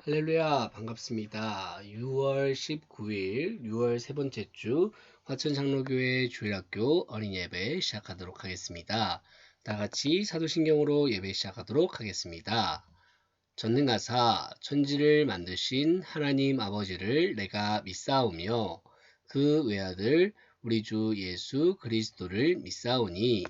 할렐루야, 반갑습니다. 6월 19일, 6월 세 번째 주 화천장로교회 주일학교 어린이 예배 시작하도록 하겠습니다. 다 같이 사도신경으로 예배 시작하도록 하겠습니다. 전능하사 천지를 만드신 하나님 아버지를 내가 믿사오며 그 외아들 우리 주 예수 그리스도를 믿사오니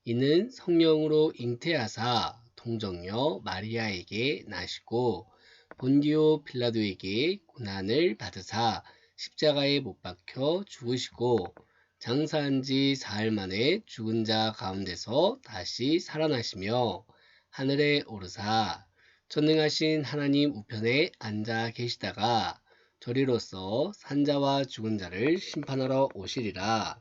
이는 성령으로 잉태하사 동정녀 마리아에게 나시고 본디오 빌라도에게 고난을 받으사 십자가에 못 박혀 죽으시고 장사한 지 사흘 만에 죽은 자 가운데서 다시 살아나시며 하늘에 오르사 전능하신 하나님 우편에 앉아 계시다가 저리로서 산자와 죽은 자를 심판하러 오시리라.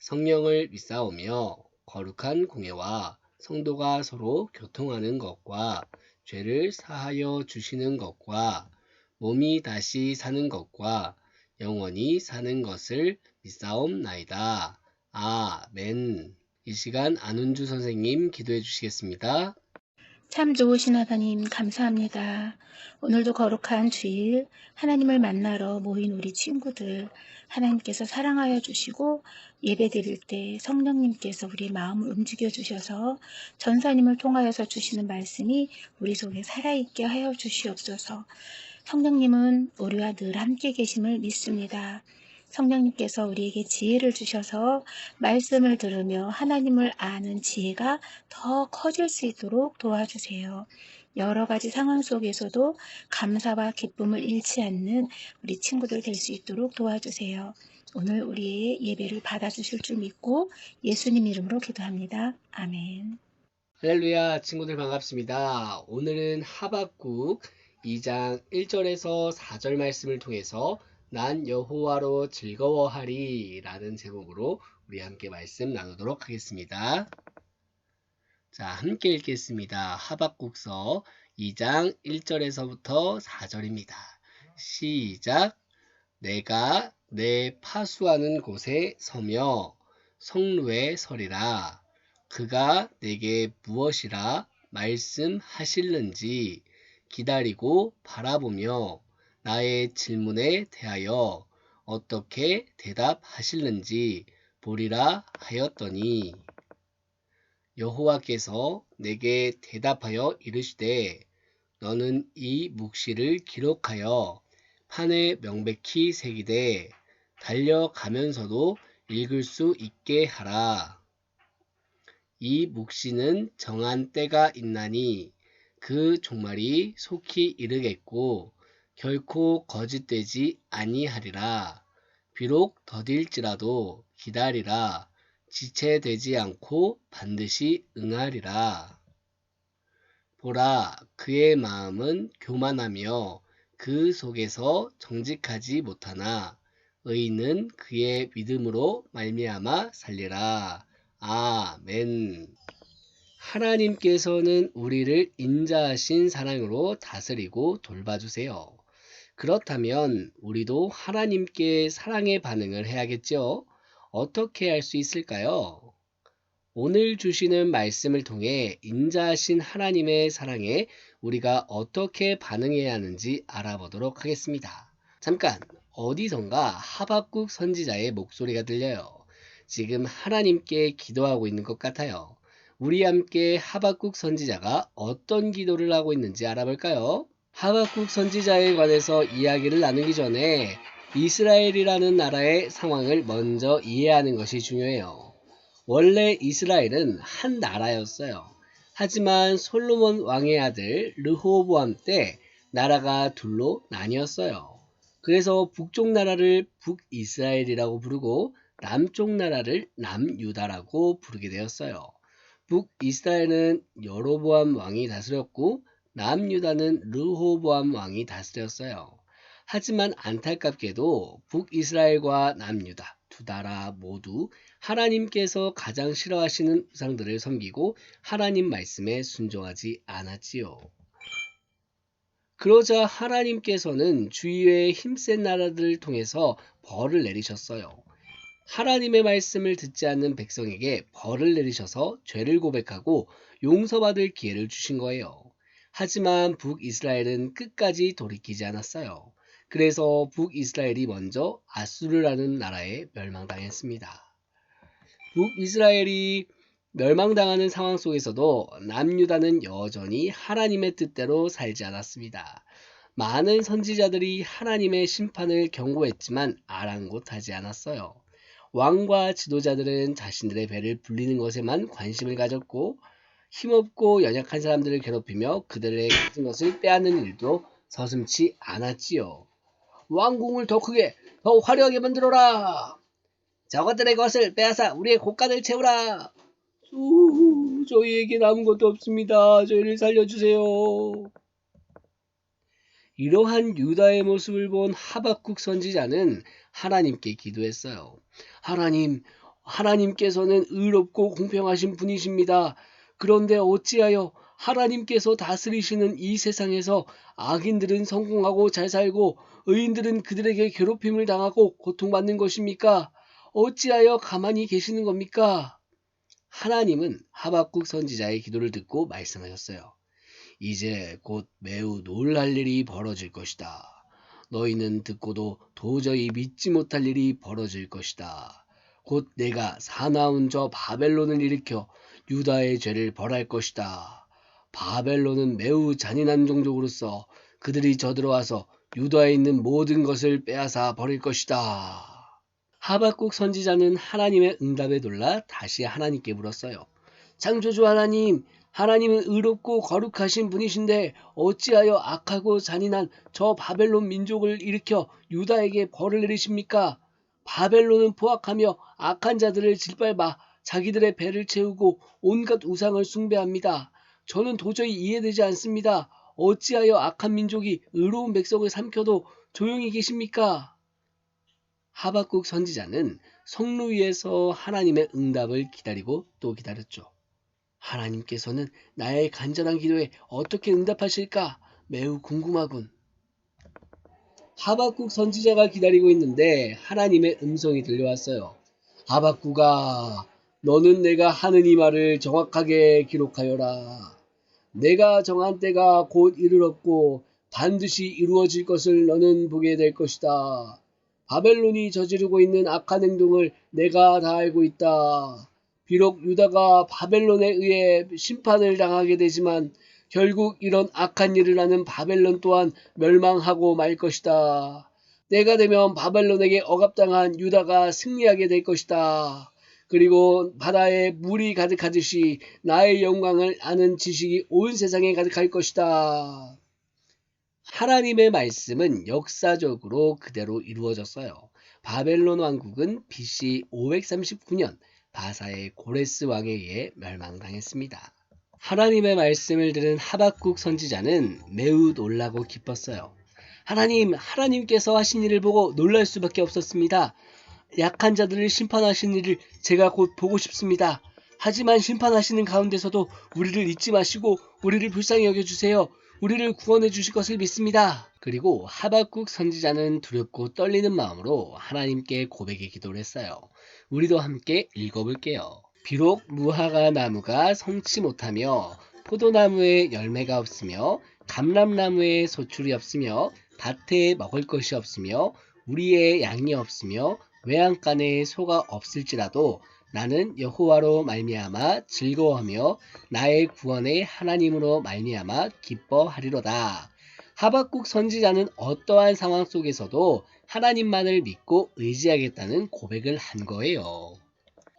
성령을 믿사오며 거룩한 공예와 성도가 서로 교통하는 것과 죄를 사하여 주시는 것과 몸이 다시 사는 것과 영원히 사는 것을 믿사옵나이다. 아멘. 이 시간 안은주 선생님 기도해 주시겠습니다. 참 좋으신 하나님 감사합니다. 오늘도 거룩한 주일 하나님을 만나러 모인 우리 친구들 하나님께서 사랑하여 주시고 예배드릴 때 성령님께서 우리 마음을 움직여 주셔서 전사님을 통하여서 주시는 말씀이 우리 속에 살아있게 하여 주시옵소서. 성령님은 우리와 늘 함께 계심을 믿습니다. 성령님께서 우리에게 지혜를 주셔서 말씀을 들으며 하나님을 아는 지혜가 더 커질 수 있도록 도와주세요. 여러 가지 상황 속에서도 감사와 기쁨을 잃지 않는 우리 친구들 될 수 있도록 도와주세요. 오늘 우리의 예배를 받아주실 줄 믿고 예수님 이름으로 기도합니다. 아멘. 할렐루야, 친구들 반갑습니다. 오늘은 하박국 2장 1절에서 4절 말씀을 통해서 난 여호와로 즐거워하리 라는 제목으로 우리 함께 말씀 나누도록 하겠습니다. 자, 함께 읽겠습니다. 하박국서 2장 1절에서부터 4절입니다. 시작. 내가 내 파수하는 곳에 서며 성루에 서리라. 그가 내게 무엇이라 말씀하실는지 기다리고 바라보며 나의 질문에 대하여 어떻게 대답하실는지 보리라 하였더니 여호와께서 내게 대답하여 이르시되 너는 이 묵시를 기록하여 판에 명백히 새기되 달려가면서도 읽을 수 있게 하라. 이 묵시는 정한 때가 있나니 그 종말이 속히 이르겠고 결코 거짓되지 아니하리라. 비록 더딜지라도 기다리라. 지체되지 않고 반드시 응하리라. 보라, 그의 마음은 교만하며 그 속에서 정직하지 못하나 의인은 그의 믿음으로 말미암아 살리라. 아멘. 하나님께서는 우리를 인자하신 사랑으로 다스리고 돌봐주세요. 그렇다면 우리도 하나님께 사랑의 반응을 해야겠죠? 어떻게 할 수 있을까요? 오늘 주시는 말씀을 통해 인자하신 하나님의 사랑에 우리가 어떻게 반응해야 하는지 알아보도록 하겠습니다. 잠깐, 어디선가 하박국 선지자의 목소리가 들려요. 지금 하나님께 기도하고 있는 것 같아요. 우리 함께 하박국 선지자가 어떤 기도를 하고 있는지 알아볼까요? 하박국 선지자에 관해서 이야기를 나누기 전에 이스라엘이라는 나라의 상황을 먼저 이해하는 것이 중요해요. 원래 이스라엘은 한 나라였어요. 하지만 솔로몬 왕의 아들 르호보암 때 나라가 둘로 나뉘었어요. 그래서 북쪽 나라를 북이스라엘이라고 부르고 남쪽 나라를 남유다라고 부르게 되었어요. 북이스라엘은 여로보암 왕이 다스렸고 남유다는 르호보암 왕이 다스렸어요. 하지만 안타깝게도 북이스라엘과 남유다 두 나라 모두 하나님께서 가장 싫어하시는 우상들을 섬기고 하나님 말씀에 순종하지 않았지요. 그러자 하나님께서는 주위의 힘센 나라들을 통해서 벌을 내리셨어요. 하나님의 말씀을 듣지 않는 백성에게 벌을 내리셔서 죄를 고백하고 용서받을 기회를 주신 거예요. 하지만 북이스라엘은 끝까지 돌이키지 않았어요. 그래서 북이스라엘이 먼저 아수르라는 나라에 멸망당했습니다. 북이스라엘이 멸망당하는 상황 속에서도 남유다는 여전히 하나님의 뜻대로 살지 않았습니다. 많은 선지자들이 하나님의 심판을 경고했지만 아랑곳하지 않았어요. 왕과 지도자들은 자신들의 배를 불리는 것에만 관심을 가졌고 힘없고 연약한 사람들을 괴롭히며 그들의 가진 것을 빼앗는 일도 서슴지 않았지요. 왕궁을 더 크게, 더 화려하게 만들어라! 저것들의 것을 빼앗아 우리의 곳간을 채우라! 저희에게 남은 것도 없습니다. 저희를 살려주세요. 이러한 유다의 모습을 본 하박국 선지자는 하나님께 기도했어요. 하나님께서는 의롭고 공평하신 분이십니다. 그런데 어찌하여 하나님께서 다스리시는 이 세상에서 악인들은 성공하고 잘 살고 의인들은 그들에게 괴롭힘을 당하고 고통받는 것입니까? 어찌하여 가만히 계시는 겁니까? 하나님은 하박국 선지자의 기도를 듣고 말씀하셨어요. 이제 곧 매우 놀랄 일이 벌어질 것이다. 너희는 듣고도 도저히 믿지 못할 일이 벌어질 것이다. 곧 내가 사나운 저 바벨론을 일으켜 유다의 죄를 벌할 것이다. 바벨론은 매우 잔인한 종족으로서 그들이 저들어와서 유다에 있는 모든 것을 빼앗아 버릴 것이다. 하박국 선지자는 하나님의 응답에 놀라 다시 하나님께 물었어요. 창조주 하나님, 하나님은 의롭고 거룩하신 분이신데 어찌하여 악하고 잔인한 저 바벨론 민족을 일으켜 유다에게 벌을 내리십니까? 바벨론은 포악하며 악한 자들을 짓밟아 자기들의 배를 채우고 온갖 우상을 숭배합니다. 저는 도저히 이해되지 않습니다. 어찌하여 악한 민족이 의로운 백성을 삼켜도 조용히 계십니까? 하박국 선지자는 성루 위에서 하나님의 응답을 기다리고 또 기다렸죠. 하나님께서는 나의 간절한 기도에 어떻게 응답하실까? 매우 궁금하군. 하박국 선지자가 기다리고 있는데 하나님의 음성이 들려왔어요. 하박국아, 너는 내가 하는 이 말을 정확하게 기록하여라. 내가 정한 때가 곧 이르렀고 반드시 이루어질 것을 너는 보게 될 것이다. 바벨론이 저지르고 있는 악한 행동을 내가 다 알고 있다. 비록 유다가 바벨론에 의해 심판을 당하게 되지만 결국 이런 악한 일을 하는 바벨론 또한 멸망하고 말 것이다. 때가 되면 바벨론에게 억압당한 유다가 승리하게 될 것이다. 그리고 바다에 물이 가득하듯이 나의 영광을 아는 지식이 온 세상에 가득할 것이다. 하나님의 말씀은 역사적으로 그대로 이루어졌어요. 바벨론 왕국은 BC 539년 바사의 고레스 왕에 의해 멸망당했습니다. 하나님의 말씀을 들은 하박국 선지자는 매우 놀라고 기뻤어요. 하나님께서 하신 일을 보고 놀랄 수밖에 없었습니다. 약한 자들을 심판하신 일을 제가 곧 보고 싶습니다. 하지만 심판하시는 가운데서도 우리를 잊지 마시고 우리를 불쌍히 여겨주세요. 우리를 구원해 주실 것을 믿습니다. 그리고 하박국 선지자는 두렵고 떨리는 마음으로 하나님께 고백의 기도를 했어요. 우리도 함께 읽어볼게요. 비록 무화과 나무가 성치 못하며 포도나무에 열매가 없으며 감람나무에 소출이 없으며 밭에 먹을 것이 없으며 우리의 양이 없으며 외양간에 소가 없을지라도 나는 여호와로 말미암아 즐거워하며 나의 구원의 하나님으로 말미암아 기뻐하리로다. 하박국 선지자는 어떠한 상황 속에서도 하나님만을 믿고 의지하겠다는 고백을 한 거예요.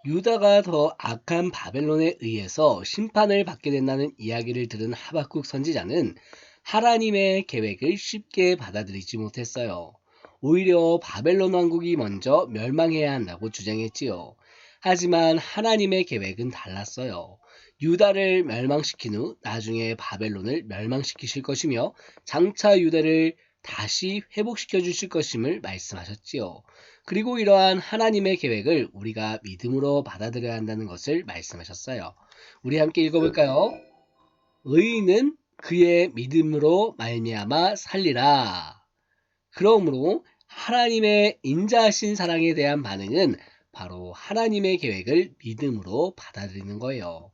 유다가 더 악한 바벨론에 의해서 심판을 받게 된다는 이야기를 들은 하박국 선지자는 하나님의 계획을 쉽게 받아들이지 못했어요. 오히려 바벨론 왕국이 먼저 멸망해야 한다고 주장했지요. 하지만 하나님의 계획은 달랐어요. 유다를 멸망시킨 후 나중에 바벨론을 멸망시키실 것이며 장차 유다를 다시 회복시켜 주실 것임을 말씀하셨지요. 그리고 이러한 하나님의 계획을 우리가 믿음으로 받아들여야 한다는 것을 말씀하셨어요. 우리 함께 읽어볼까요? 의인은 그의 믿음으로 말미암아 살리라. 그러므로 하나님의 인자하신 사랑에 대한 반응은 바로 하나님의 계획을 믿음으로 받아들이는 거예요.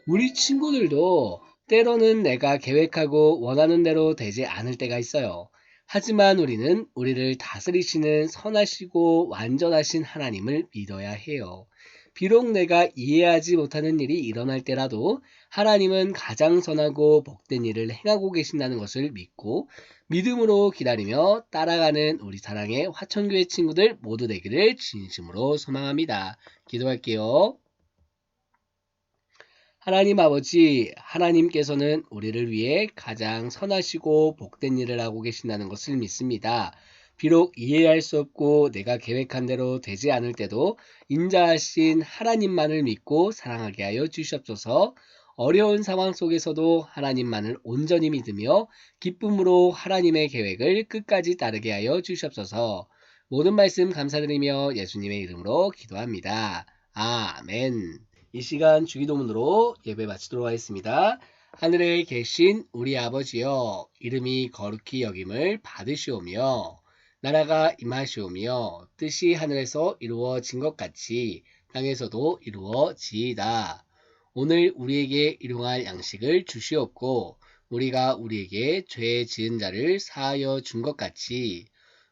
우리 친구들도 때로는 내가 계획하고 원하는 대로 되지 않을 때가 있어요. 하지만 우리는 우리를 다스리시는 선하시고 완전하신 하나님을 믿어야 해요. 비록 내가 이해하지 못하는 일이 일어날 때라도 하나님은 가장 선하고 복된 일을 행하고 계신다는 것을 믿고 믿음으로 기다리며 따라가는 우리 사랑의 화천교회 친구들 모두 되기를 진심으로 소망합니다. 기도할게요. 하나님 아버지, 하나님께서는 우리를 위해 가장 선하시고 복된 일을 하고 계신다는 것을 믿습니다. 비록 이해할 수 없고 내가 계획한 대로 되지 않을 때도 인자하신 하나님만을 믿고 사랑하게 하여 주시옵소서. 어려운 상황 속에서도 하나님만을 온전히 믿으며 기쁨으로 하나님의 계획을 끝까지 따르게 하여 주시옵소서. 모든 말씀 감사드리며 예수님의 이름으로 기도합니다. 아멘. 이 시간 주기도문으로 예배 마치도록 하겠습니다. 하늘에 계신 우리 아버지여, 이름이 거룩히 여김을 받으시오며 나라가 임하시오며 뜻이 하늘에서 이루어진 것 같이 땅에서도 이루어지이다. 오늘 우리에게 일용할 양식을 주시옵고 우리가 우리에게 죄 지은 자를 사하여 준 것 같이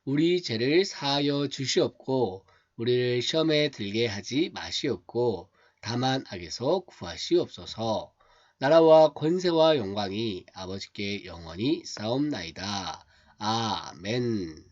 우리 죄를 사하여 주시옵고 우리를 시험에 들게 하지 마시옵고 다만 악에서 구하시옵소서. 나라와 권세와 영광이 아버지께 영원히 싸움나이다. 아멘.